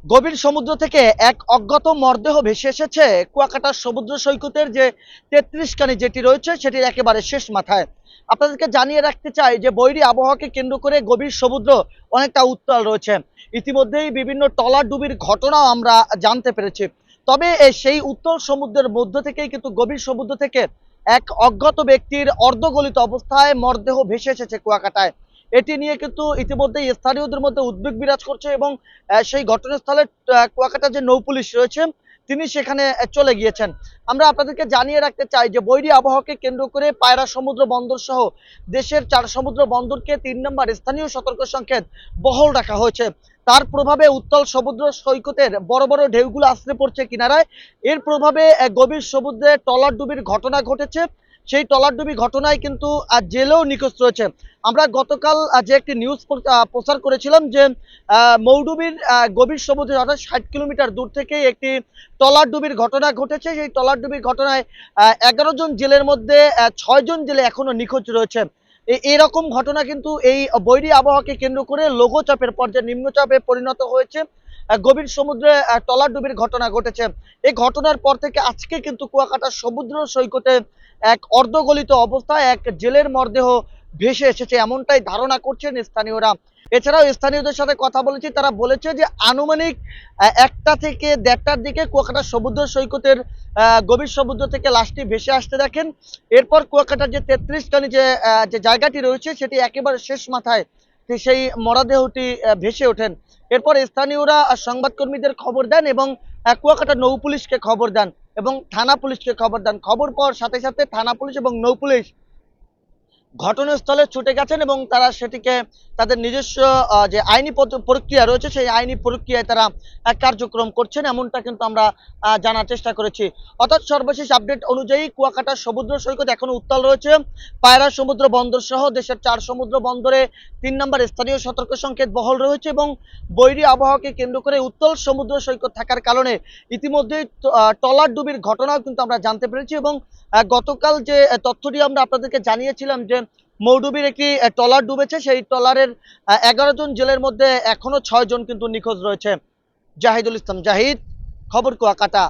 গভীর সমুদ্র থেকে এক অজ্ঞাত মরদেহ ভেসে এসেছে কুয়াকাটার সমুদ্র সৈকতের যে ৩৩ কানি যেটি রয়েছে সেটির একেবারে শেষ মাথায়। আপনাদেরকে জানিয়ে রাখতে চাই যে বৈরী আবহাওয়াকে কেন্দ্র করে গভীর সমুদ্র অনেকটা উত্তাল রয়েছে। ইতিমধ্যেই বিভিন্ন ট্রলার ডুবির ঘটনাও আমরা জানতে পেরেছি। তবে সেই উত্তাল সমুদ্রের মধ্য থেকেই কিন্তু গভীর সমুদ্র থেকে এক অজ্ঞাত ব্যক্তির অর্ধগলিত অবস্থায় মরদেহ ভেসে এসেছে কুয়াকাটায়। এটি নিয়ে কিন্তু ইতিমধ্যেই স্থানীয়দের মধ্যে উদ্বেগ বিরাজ করছে এবং সেই ঘটনাস্থলে কুয়াকাটা যে নৌপুলিশ রয়েছে তিনি সেখানে চলে গিয়েছেন। আমরা আপনাদেরকে জানিয়ে রাখতে চাই যে বৈরী আবহাওয়াকে কেন্দ্র করে পায়রা সমুদ্র বন্দর সহ দেশের ৪ সমুদ্র বন্দরকে ৩ নম্বর স্থানীয় সতর্ক সংকেত বহাল রাখা হয়েছে। তার প্রভাবে উত্তাল সমুদ্র সৈকতের বড় বড় ঢেউগুলো আছড়ে পড়ছে কিনারায়। এর প্রভাবে গভীর সমুদ্রে ট্রলার ডুবির ঘটনা ঘটেছে। সেই ট্রলার ডুবি ঘটনায় কিন্তু জেলেও নিখোঁজ রয়েছে। আমরা গতকাল যে একটি নিউজ প্রচার করেছিলাম যে মৌডুবির গভীর সমুদ্রে অর্থাৎ ৬০ কিলোমিটার দূর থেকে একটি ট্রলার ডুবির ঘটনা ঘটেছে। সেই ট্রলার ডুবির ঘটনায় ১১ জন জেলের মধ্যে ৬ জন জেলে এখনো নিখোঁজ রয়েছে। এরকম ঘটনা কিন্তু এই বৈরী আবহাওয়াকে কেন্দ্র করে লঘুচাপের পর্যায়ে নিম্নচাপে পরিণত হয়েছে। গভীর সমুদ্রে ট্রলার ডুবির ঘটনা ঘটেছে। এই ঘটনার পর থেকে আজকে কিন্তু কুয়াকাটা সমুদ্র সৈকতে এক অর্ধগলিত অবস্থায় এক জেলের মরদেহ ভেসে এসেছে এমনটাই ধারণা করছেন স্থানীয়রা। এছাড়াও স্থানীয়দের সাথে কথা বলেছি, তারা বলেছে যে আনুমানিক ১টা থেকে ১:৩০টার দিকে কুয়াকাটা সমুদ্র সৈকতের গভীর সমুদ্র থেকে লাশটি ভেসে আসতে দেখেন। এরপর কুয়াকাটার যে ৩৩ কানি যে জায়গাটি রয়েছে সেটি একেবারে শেষ মাথায় সেই মরদেহটি ভেসে ওঠেন। এরপর স্থানীয়রা সংবাদকর্মীদের খবর দেন এবং কুয়াকাটা নৌ পুলিশকে খবর দেন এবং থানা পুলিশকে খবর দেন। খবর পাওয়ার সাথে সাথে থানা পুলিশ এবং নৌ পুলিশ ঘটনাস্থলে ছুটে গেছেন এবং তারা সেটিকে তাদের নিজস্ব যে আইনি প্রক্রিয়া রয়েছে সেই আইনি প্রক্রিয়ায় তারা কার্যক্রম করছেন এমনটা কিন্তু আমরা জানার চেষ্টা করেছি। অর্থাৎ সর্বশেষ আপডেট অনুযায়ী কুয়াকাটা সমুদ্র সৈকত এখনো উত্তাল রয়েছে। পায়রা সমুদ্র বন্দর সহ দেশের ৪ সমুদ্র বন্দরে ৩ নম্বর স্থানীয় সতর্ক সংকেত বহাল রয়েছে এবং বৈরী আবহাওয়াকে কেন্দ্র করে উত্তাল সমুদ্র সৈকত থাকার কারণে ইতিমধ্যেই ট্রলার ডুবির ঘটনাও কিন্তু আমরা জানতে পেরেছি এবং গতকাল যে তথ্যটি আমরা আপনাদেরকে জানিয়েছিলাম যে মৌডুবির একটি ট্রলার ডুবেছে, সেই ট্রলারের ১১ জন জেলের মধ্যে এখনো ৬ জন কিন্তু নিখোঁজ রয়েছে। জাহিদুল ইসলাম জাহিদ, খবর কুয়াকাটা।